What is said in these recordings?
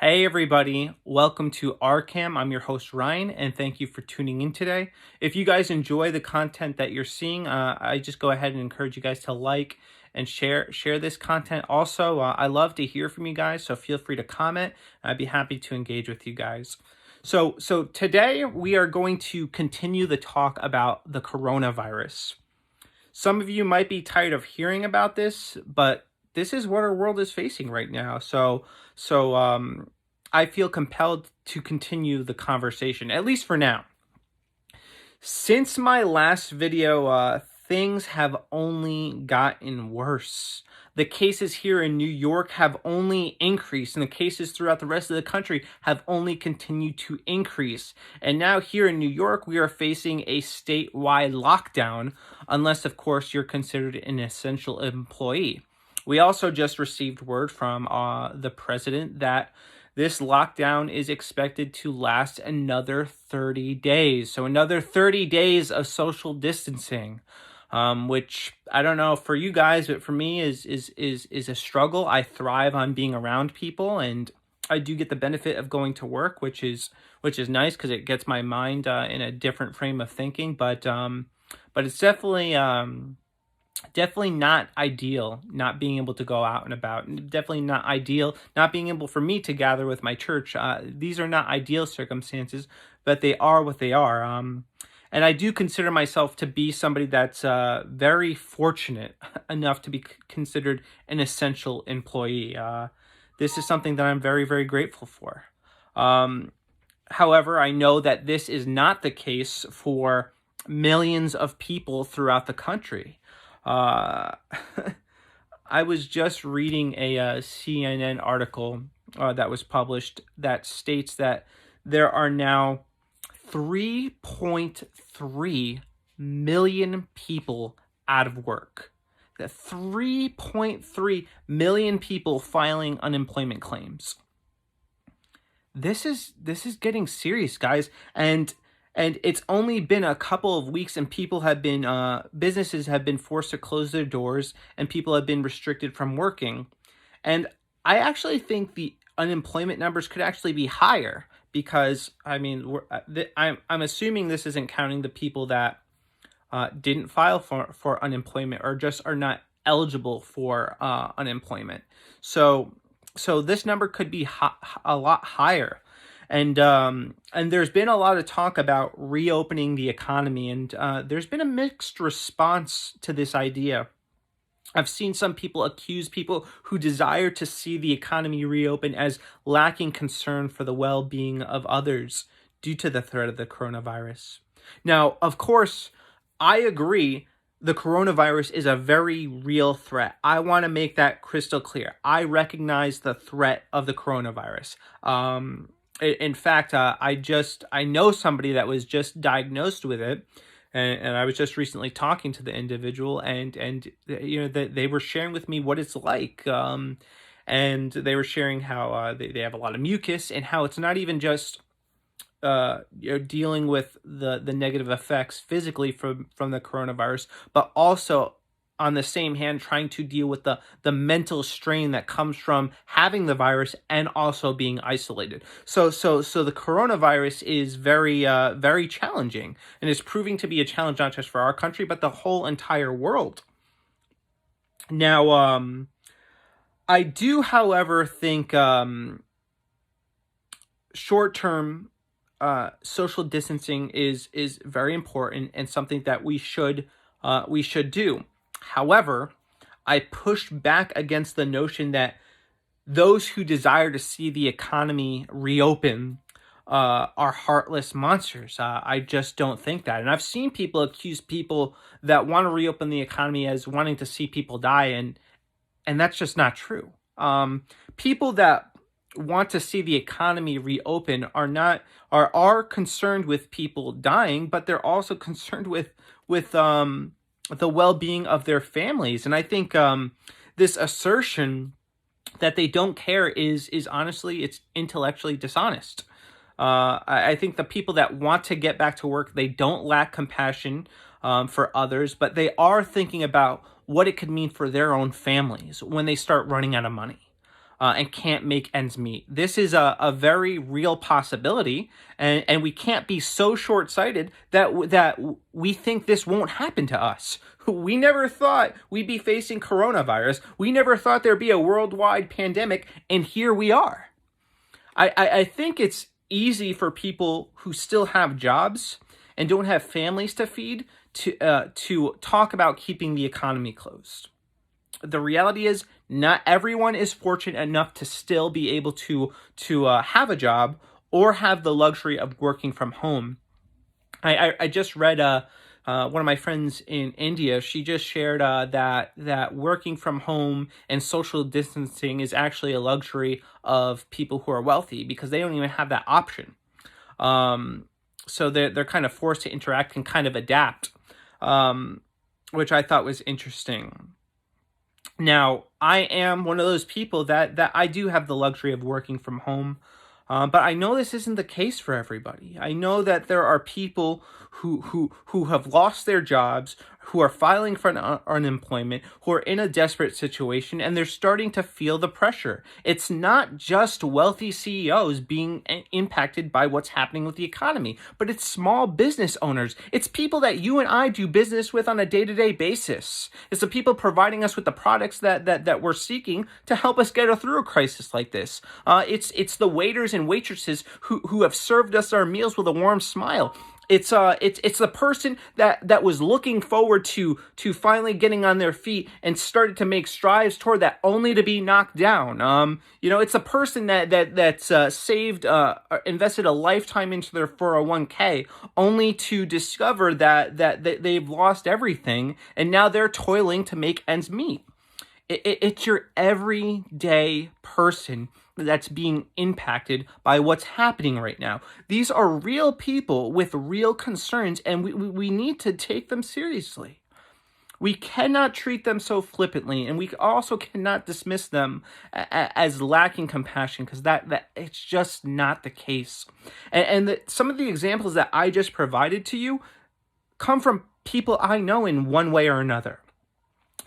Hey everybody, welcome to RCAM. I'm your host Ryan, and thank you for tuning in today. If you guys enjoy the content that you're seeing, I just go ahead and encourage you guys to like and share this content. Also, I love to hear from you guys, so feel free to comment. I'd be happy to engage with you guys. So today we are going to continue the talk about the coronavirus. Some of you might be tired of hearing about this, but this is what our world is facing right now. So I feel compelled to continue the conversation, at least for now. Since my last video, things have only gotten worse. The cases here in New York have only increased, and the cases throughout the rest of the country have only continued to increase. And now, here in New York, we are facing a statewide lockdown, unless, of course, you're considered an essential employee. We also just received word from the president that this lockdown is expected to last another 30 days. So another 30 days of social distancing, which I don't know for you guys, but for me is a struggle. I thrive on being around people, and I do get the benefit of going to work, which is nice because it gets my mind in a different frame of thinking. But it's definitely not ideal not being able to go out and about, and definitely not ideal not being able for me to gather with my church. These are not ideal circumstances, but they are what they are. And I do consider myself to be somebody that's very fortunate enough to be considered an essential employee. This is something that I'm very, very grateful for. However, I know that this is not the case for millions of people throughout the country. Uh, I was just reading a CNN article that was published that states that there are now 3.3 million people out of work. The 3.3 million people filing unemployment claims. This is getting serious, guys, and it's only been a couple of weeks, and people have been businesses have been forced to close their doors, and people have been restricted from working. And I actually think the unemployment numbers could actually be higher because I mean I'm assuming this isn't counting the people that didn't file for unemployment or just are not eligible for unemployment. So this number could be a lot higher. And there's been a lot of talk about reopening the economy, and there's been a mixed response to this idea. I've seen some people accuse people who desire to see the economy reopen as lacking concern for the well-being of others due to the threat of the coronavirus. Now, of course, I agree the coronavirus is a very real threat. I want to make that crystal clear. I recognize the threat of the coronavirus. In fact, I know somebody that was just diagnosed with it, and I was just recently talking to the individual, and they were sharing with me what it's like, and they were sharing how they have a lot of mucus, and how it's not even just dealing with the negative effects physically from the coronavirus, but also on the same hand trying to deal with the mental strain that comes from having the virus and also being isolated. So the coronavirus is very very challenging, and is proving to be a challenge not just for our country but the whole entire world. Now, I do, however, think short term social distancing is very important and something that we should do. However, I push back against the notion that those who desire to see the economy reopen are heartless monsters. I just don't think that. And I've seen people accuse people that want to reopen the economy as wanting to see people die, and that's just not true. People that want to see the economy reopen are concerned with people dying, but they're also concerned with the well-being of their families. And I think this assertion that they don't care is honestly, it's intellectually dishonest. I think the people that want to get back to work, they don't lack compassion for others, but they are thinking about what it could mean for their own families when they start running out of money. and can't make ends meet. This is a very real possibility, and we can't be so short-sighted that we think this won't happen to us. We never thought we'd be facing coronavirus. We never thought there'd be a worldwide pandemic, and here we are. I think it's easy for people who still have jobs and don't have families to feed to talk about keeping the economy closed. The reality is, not everyone is fortunate enough to still be able to have a job or have the luxury of working from home. I just read one of my friends in India. She just shared that working from home and social distancing is actually a luxury of people who are wealthy because they don't even have that option. So they're kind of forced to interact and kind of adapt, which I thought was interesting. Now, I am one of those people that I do have the luxury of working from home, but I know this isn't the case for everybody. I know that there are people who have lost their jobs, who are filing for unemployment, who are in a desperate situation, and they're starting to feel the pressure. It's not just wealthy CEOs being impacted by what's happening with the economy, but it's small business owners. It's people that you and I do business with on a day-to-day basis. It's the people providing us with the products that we're seeking to help us get through a crisis like this. It's the waiters and waitresses who have served us our meals with a warm smile. It's the person that was looking forward to finally getting on their feet and started to make strides toward that, only to be knocked down. It's a person that's saved, invested a lifetime into their 401k, only to discover that they've lost everything, and now they're toiling to make ends meet. It's your everyday person that's being impacted by what's happening right now. These are real people with real concerns, and we need to take them seriously. We cannot treat them so flippantly, and we also cannot dismiss them as lacking compassion, because that it's just not the case. And some of the examples that I just provided to you come from people I know in one way or another.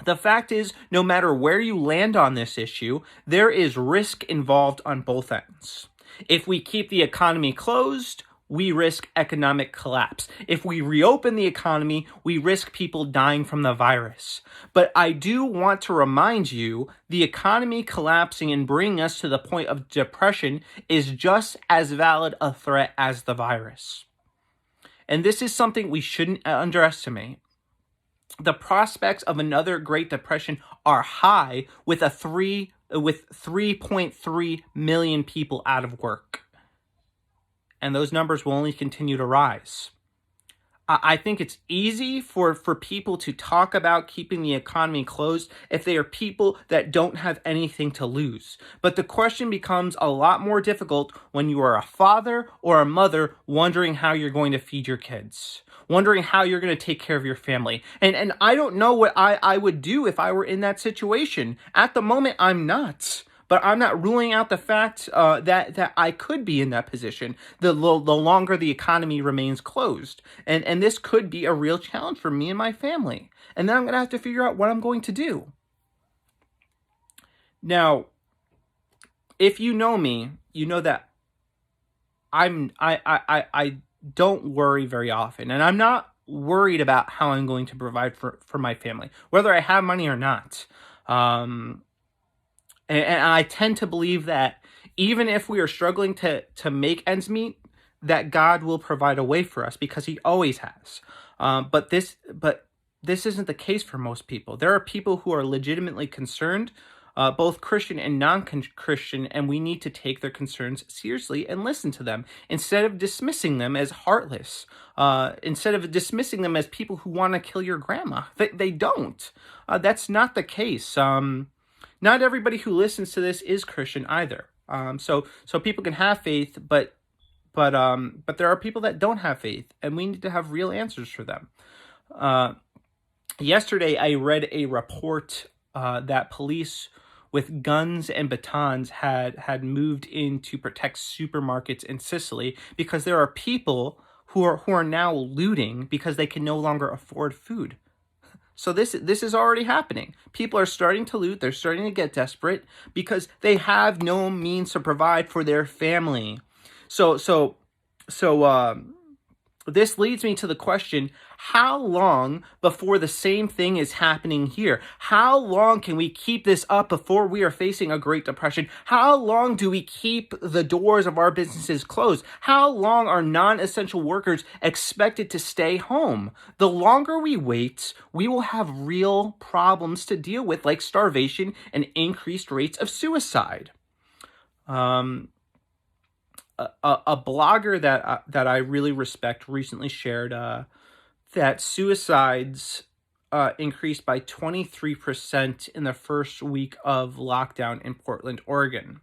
The fact is, no matter where you land on this issue, there is risk involved on both ends. If we keep the economy closed, we risk economic collapse. If we reopen the economy, we risk people dying from the virus. But I do want to remind you, the economy collapsing and bringing us to the point of depression is just as valid a threat as the virus. And this is something we shouldn't underestimate. The prospects of another Great Depression are high with 3.3 million people out of work. And those numbers will only continue to rise. I think it's easy for people to talk about keeping the economy closed if they are people that don't have anything to lose. But the question becomes a lot more difficult when you are a father or a mother wondering how you're going to feed your kids, wondering how you're going to take care of your family. And I don't know what I would do if I were in that situation. At the moment, I'm not. But I'm not ruling out the fact that I could be in that position the longer the economy remains closed. And this could be a real challenge for me and my family. And then I'm going to have to figure out what I'm going to do. Now, if you know me, you know that I don't worry very often. And I'm not worried about how I'm going to provide for my family, whether I have money or not. And I tend to believe that even if we are struggling to make ends meet, that God will provide a way for us, because He always has. But this isn't the case for most people. There are people who are legitimately concerned, both Christian and non-Christian, and we need to take their concerns seriously and listen to them instead of dismissing them as heartless. Instead of dismissing them as people who want to kill your grandma. They don't. That's not the case. Not everybody who listens to this is Christian either. So people can have faith, but there are people that don't have faith, and we need to have real answers for them. Yesterday, I read a report that police with guns and batons had moved in to protect supermarkets in Sicily because there are people who are now looting because they can no longer afford food. So this is already happening. People are starting to loot. They're starting to get desperate because they have no means to provide for their family. So this leads me to the question, how long before the same thing is happening here? How long can we keep this up before we are facing a Great Depression? How long do we keep the doors of our businesses closed? How long are non-essential workers expected to stay home? The longer we wait, we will have real problems to deal with, like starvation and increased rates of suicide. A blogger that I really respect recently shared that suicides increased by 23% in the first week of lockdown in Portland, Oregon.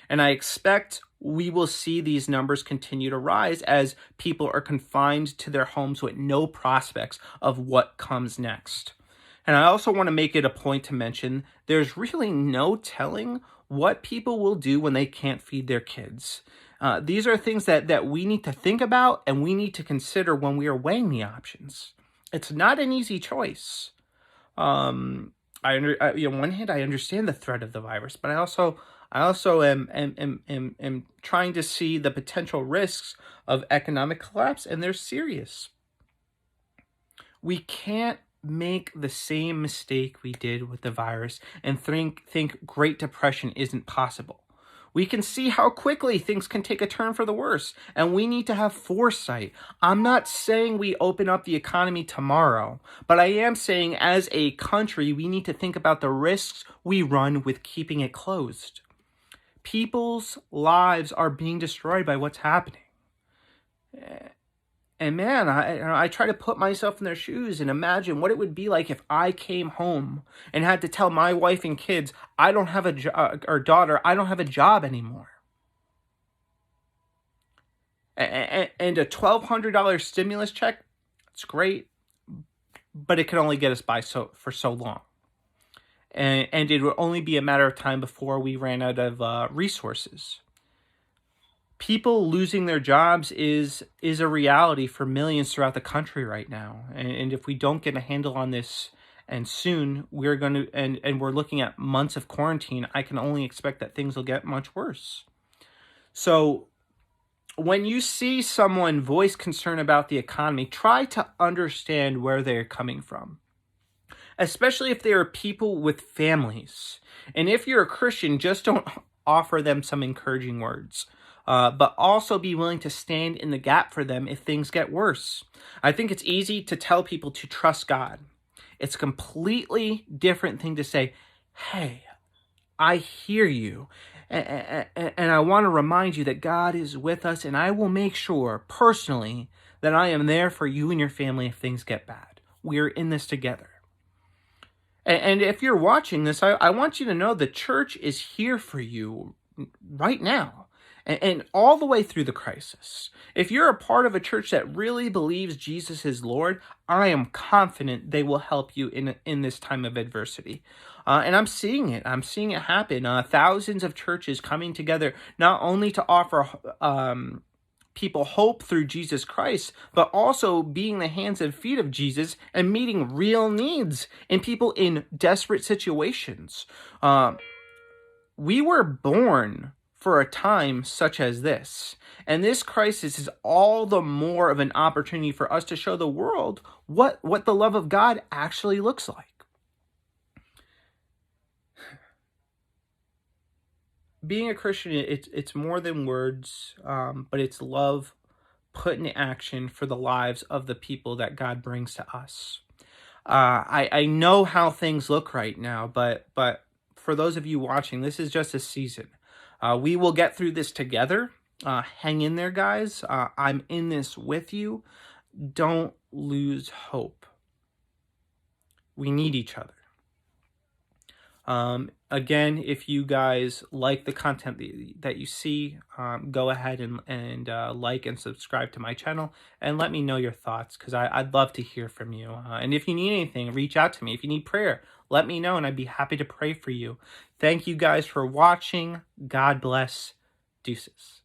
And I expect we will see these numbers continue to rise as people are confined to their homes with no prospects of what comes next. And I also want to make it a point to mention there's really no telling what people will do when they can't feed their kids. These are things that we need to think about and we need to consider when we are weighing the options. It's not an easy choice. On one hand, I understand the threat of the virus, but I also am trying to see the potential risks of economic collapse, and they're serious. We can't make the same mistake we did with the virus and think Great Depression isn't possible. We can see how quickly things can take a turn for the worse, and we need to have foresight. I'm not saying we open up the economy tomorrow, but I am saying as a country, we need to think about the risks we run with keeping it closed. People's lives are being destroyed by what's happening. And man, I try to put myself in their shoes and imagine what it would be like if I came home and had to tell my wife and kids, I don't have a job, or daughter, I don't have a job anymore. And a $1,200 stimulus check, it's great, but it can only get us by for so long. And it would only be a matter of time before we ran out of resources. People losing their jobs is a reality for millions throughout the country right now. And if we don't get a handle on this, and soon we're going to, and we're looking at months of quarantine, I can only expect that things will get much worse. So when you see someone voice concern about the economy, try to understand where they're coming from, especially if they are people with families. And if you're a Christian, just don't offer them some encouraging words. But also be willing to stand in the gap for them if things get worse. I think it's easy to tell people to trust God. It's a completely different thing to say, hey, I hear you. And I want to remind you that God is with us, and I will make sure personally that I am there for you and your family if things get bad. We're in this together. And if you're watching this, I want you to know the church is here for you right now. And all the way through the crisis. If you're a part of a church that really believes Jesus is Lord, I am confident they will help you in this time of adversity. And I'm seeing it. I'm seeing it happen. Thousands of churches coming together, not only to offer people hope through Jesus Christ, but also being the hands and feet of Jesus and meeting real needs in people in desperate situations. We were born for a time such as this. And this crisis is all the more of an opportunity for us to show the world what the love of God actually looks like. Being a Christian, it's more than words, but it's love put in action for the lives of the people that God brings to us. I know how things look right now, but for those of you watching, this is just a season. We will get through this together. Hang in there, guys. I'm in this with you. Don't lose hope. We need each other. Again, if you guys like the content that you see, go ahead and like and subscribe to my channel and let me know your thoughts, because I'd love to hear from you. And if you need anything, reach out to me. If you need prayer, let me know and I'd be happy to pray for you. Thank you guys for watching. God bless. Deuces.